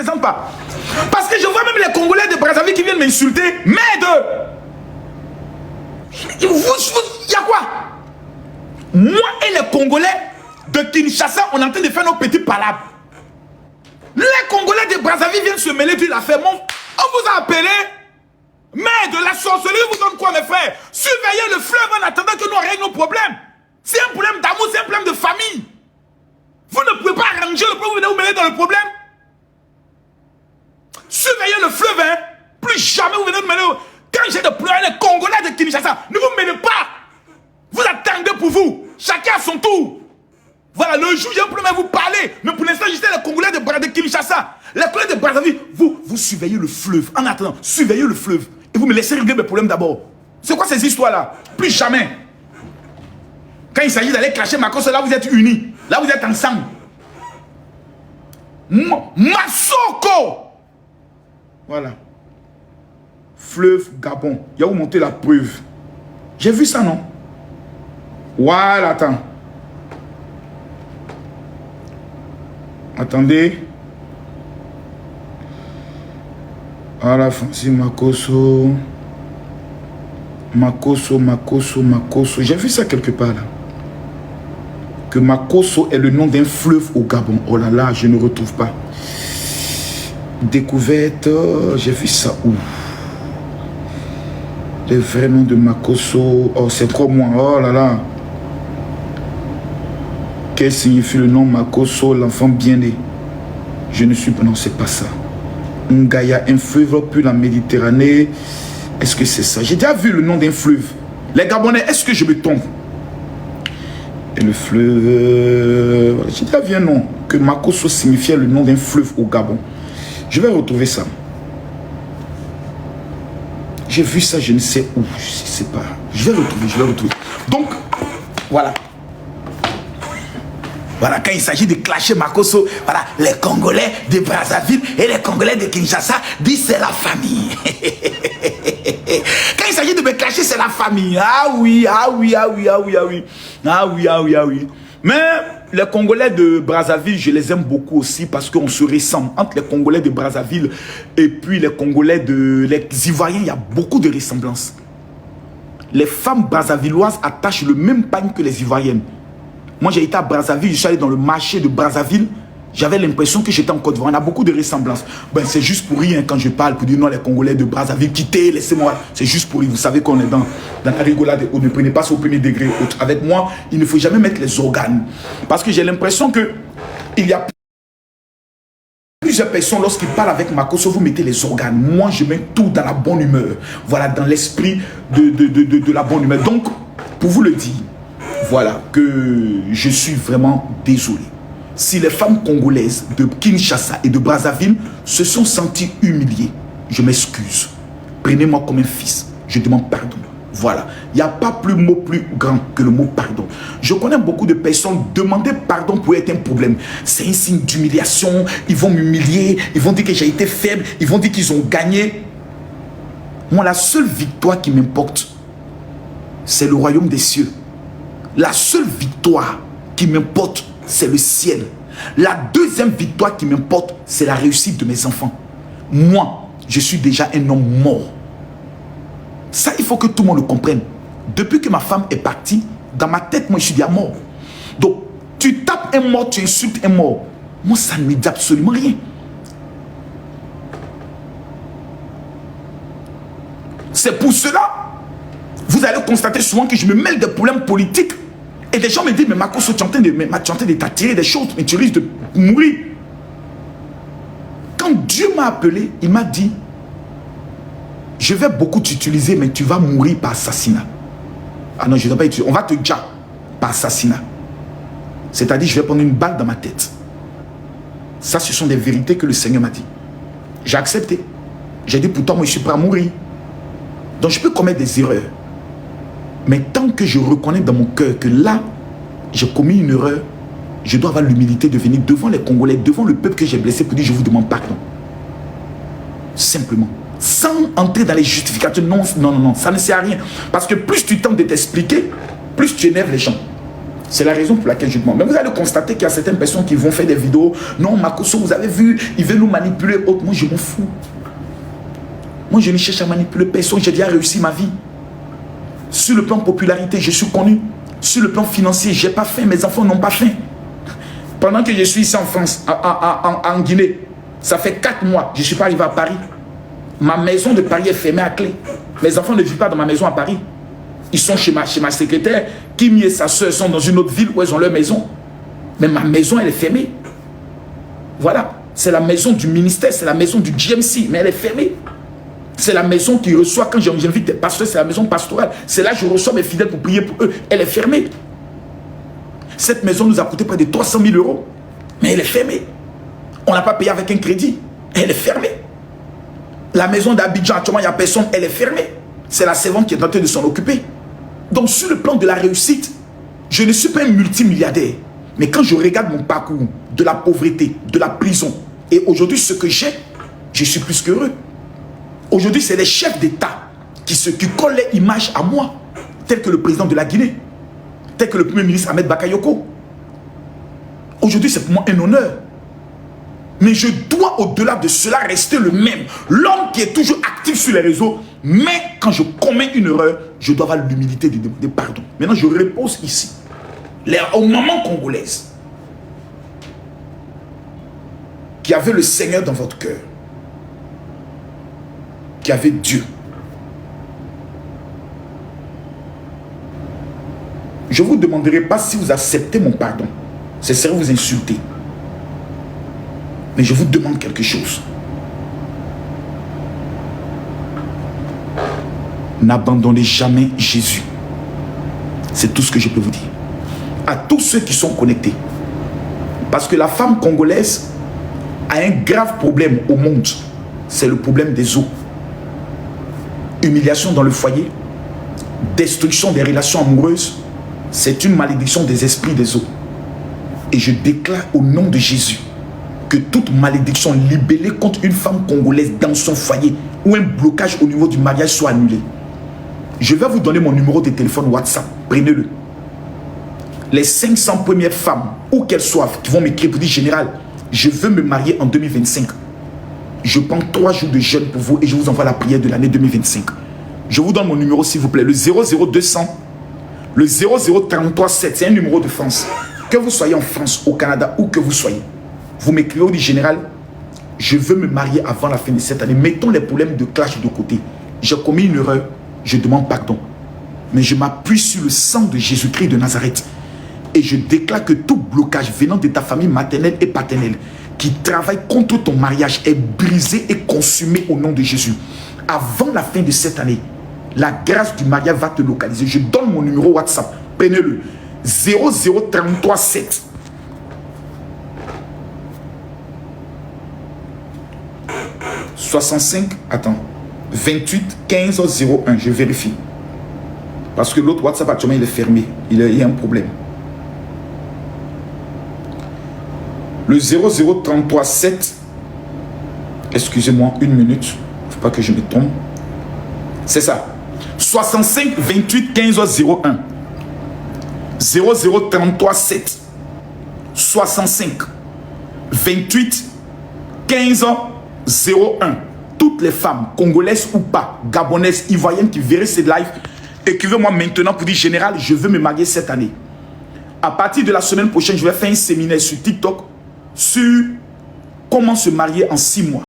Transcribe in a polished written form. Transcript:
plaisante pas. Parce que je vois même les Congolais de Brazzaville qui viennent m'insulter. Merde! Il y a quoi? Moi et les Congolais de Kinshasa, on est en train de faire nos petits palabres. Les Congolais de Brazzaville viennent se mêler de l'affaire. On vous a appelé. Merde, la sorcellerie vous donne quoi, mes frères? Surveillez le fleuve en attendant que nous règlions nos problèmes. C'est un problème d'amour, c'est un problème de famille. Vous ne pouvez pas arranger le problème, vous venez vous mêler dans le problème. Surveillez le fleuve, hein. Plus jamais vous venez vous mêler. Quand j'ai de pleurer les Congolais de Kinshasa, ne vous mêlez pas. Vous attendez pour vous. Chacun à son tour. Voilà, le jour, j'ai un problème à vous parler. Mais pour l'instant, j'étais les Congolais de Kinshasa. Les Congolais de Brazzaville, vous surveillez le fleuve. En attendant, surveillez le fleuve. Et vous me laissez régler mes problèmes d'abord. C'est quoi ces histoires-là? Plus jamais. Quand il s'agit d'aller clasher Makosso, là vous êtes unis. Là vous êtes ensemble. Massoko. Voilà. Fleuve Gabon. Il y a où monter la preuve. J'ai vu ça, non? Voilà, attends. Attendez. Voilà, Francine Makosso. Makosso. J'ai vu ça quelque part là. Que Makosso est le nom d'un fleuve au Gabon. Oh là là, je ne retrouve pas. Découverte, j'ai vu ça où? Le vrai nom de Makosso. Oh, c'est trop moi. Oh là là. Qu'est-ce que signifie le nom Makosso, l'enfant bien-né? Je ne suis pas... Non, c'est pas ça. Ngaya, un fleuve puis la Méditerranée. Est-ce que c'est ça? J'ai déjà vu le nom d'un fleuve. Les Gabonais, est-ce que je me trompe? Et le fleuve... Voilà, j'ai déjà vu un nom. Que Makosso signifiait le nom d'un fleuve au Gabon. Je vais retrouver ça. J'ai vu ça, je ne sais où. Je ne sais pas. Je vais retrouver. Donc, voilà. Voilà, quand il s'agit de clasher Makosso, voilà, les Congolais de Brazzaville et les Congolais de Kinshasa disent c'est la famille. Quand il s'agit de me clasher, c'est la famille. Ah oui. Mais les Congolais de Brazzaville, je les aime beaucoup aussi parce qu'on se ressemble. Entre les Congolais de Brazzaville et puis les Congolais les Ivoiriens, il y a beaucoup de ressemblances. Les femmes brazzavilloises attachent le même pagne que les Ivoiriennes. Moi, j'ai été à Brazzaville, je suis allé dans le marché de Brazzaville. J'avais l'impression que j'étais en Côte d'Ivoire. On a beaucoup de ressemblances. Ben, c'est juste pour rire quand je parle, pour dire non, les Congolais de Brazzaville, quittez, laissez-moi. C'est juste pour rire. Vous savez qu'on est dans la rigolade. On ne prenez pas ça au premier degré. Avec moi, il ne faut jamais mettre les organes. Parce que j'ai l'impression que il y a plusieurs personnes, lorsqu'ils parlent avec Makosso, vous mettez les organes. Moi, je mets tout dans la bonne humeur. Voilà, dans l'esprit de la bonne humeur. Donc, pour vous le dire, voilà, que je suis vraiment désolé. Si les femmes congolaises de Kinshasa et de Brazzaville se sont senties humiliées, je m'excuse. Prenez-moi comme un fils. Je demande pardon. Voilà. Il n'y a pas plus mot plus grand que le mot pardon. Je connais beaucoup de personnes, demander pardon pour être un problème. C'est un signe d'humiliation. Ils vont m'humilier. Ils vont dire que j'ai été faible. Ils vont dire qu'ils ont gagné. Moi, la seule victoire qui m'importe, c'est le royaume des cieux. La seule victoire qui m'importe, c'est le ciel. La deuxième victoire qui m'importe, c'est la réussite de mes enfants. Moi, je suis déjà un homme mort. Ça, il faut que tout le monde le comprenne. Depuis que ma femme est partie, dans ma tête, moi, je suis déjà mort. Donc, tu tapes un mort, tu insultes un mort. Moi, ça ne me dit absolument rien. C'est pour cela, vous allez constater souvent que je me mêle des problèmes politiques. Et des gens me disent, mais Makosso, tu es en train de t'attirer des choses, mais tu risques de mourir. Quand Dieu m'a appelé, il m'a dit, je vais beaucoup t'utiliser, mais tu vas mourir par assassinat. Ah non, je ne vais pas utiliser, on va te dire par assassinat. C'est-à-dire, je vais prendre une balle dans ma tête. Ça, ce sont des vérités que le Seigneur m'a dit. J'ai accepté. J'ai dit, pourtant, moi, je suis prêt à mourir. Donc, je peux commettre des erreurs. Mais tant que je reconnais dans mon cœur que là, j'ai commis une erreur, je dois avoir l'humilité de venir devant les Congolais, devant le peuple que j'ai blessé pour dire je vous demande pardon. Simplement. Sans entrer dans les justifications. Non, ça ne sert à rien. Parce que plus tu tentes de t'expliquer, plus tu énerves les gens. C'est la raison pour laquelle je demande. Mais vous allez constater qu'il y a certaines personnes qui vont faire des vidéos. Non, Makosso, vous avez vu, il veut nous manipuler. Moi, je m'en fous. Moi, je ne cherche à manipuler personne. J'ai déjà réussi ma vie. Sur le plan de popularité, je suis connu. Sur le plan financier, je n'ai pas faim. Mes enfants n'ont pas faim. Pendant que je suis ici en France, en Guinée, ça fait 4 mois, je ne suis pas arrivé à Paris. Ma maison de Paris est fermée à clé. Mes enfants ne vivent pas dans ma maison à Paris. Ils sont chez ma secrétaire. Kimi et sa soeur sont dans une autre ville où elles ont leur maison. Mais ma maison, elle est fermée. Voilà. C'est la maison du ministère, c'est la maison du GMC, mais elle est fermée. C'est la maison qui reçoit, quand j'invite des pasteurs, c'est la maison pastorale. C'est là que je reçois mes fidèles pour prier pour eux. Elle est fermée. Cette maison nous a coûté près de 300 000 €. Mais elle est fermée. On n'a pas payé avec un crédit. Elle est fermée. La maison d'Abidjan, actuellement, il n'y a personne. Elle est fermée. C'est la servante qui est en train de s'en occuper. Donc, sur le plan de la réussite, je ne suis pas un multimilliardaire. Mais quand je regarde mon parcours de la pauvreté, de la prison, et aujourd'hui, ce que j'ai, je suis plus qu'heureux. Aujourd'hui, c'est les chefs d'État qui collent les images à moi, tels que le président de la Guinée, tel que le premier ministre Ahmed Bakayoko. Aujourd'hui, c'est pour moi un honneur. Mais je dois, au-delà de cela, rester le même. L'homme qui est toujours actif sur les réseaux, mais quand je commets une erreur, je dois avoir l'humilité de demander pardon. Maintenant, je repose ici. Aux mamans congolaises qui avaient le Seigneur dans votre cœur, qui avaient Dieu. Je ne vous demanderai pas si vous acceptez mon pardon. Ce serait vous insulter. Mais je vous demande quelque chose. N'abandonnez jamais Jésus. C'est tout ce que je peux vous dire. À tous ceux qui sont connectés. Parce que la femme congolaise a un grave problème au monde. C'est le problème des eaux. Humiliation dans le foyer. Destruction des relations amoureuses. C'est une malédiction des esprits des eaux. Et je déclare au nom de Jésus que toute malédiction libellée contre une femme congolaise dans son foyer ou un blocage au niveau du mariage soit annulé. Je vais vous donner mon numéro de téléphone WhatsApp. Prenez-le. Les 500 premières femmes, où qu'elles soient, qui vont m'écrire pour dire général, je veux me marier en 2025. Je prends 3 jours de jeûne pour vous et je vous envoie la prière de l'année 2025. Je vous donne mon numéro s'il vous plaît, le 00200, le 00337, c'est un numéro de France. Que vous soyez en France, au Canada, où que vous soyez, vous m'écrivez au dit général, je veux me marier avant la fin de cette année. Mettons les problèmes de clash de côté. J'ai commis une erreur, je demande pardon. Mais je m'appuie sur le sang de Jésus-Christ de Nazareth. Et je déclare que tout blocage venant de ta famille maternelle et paternelle qui travaille contre ton mariage est brisé et consumé au nom de Jésus. Avant la fin de cette année, la grâce du mariage va te localiser. Je donne mon numéro WhatsApp. Prenez-le. 00337 65, attends, 28 15 01. Je vérifie. Parce que l'autre WhatsApp actuellement il est fermé. Il y a un problème. Le 00337, excusez-moi, une minute. Il ne faut pas que je me trompe. C'est ça. 65 28 15 01. 00337 65 28 15 01. Toutes les femmes, congolaises ou pas, gabonaises, ivoiriennes qui verraient cette live, écrivez-moi maintenant pour dire général, je veux me marier cette année. À partir de la semaine prochaine, je vais faire un séminaire sur TikTok sur comment se marier en 6 mois.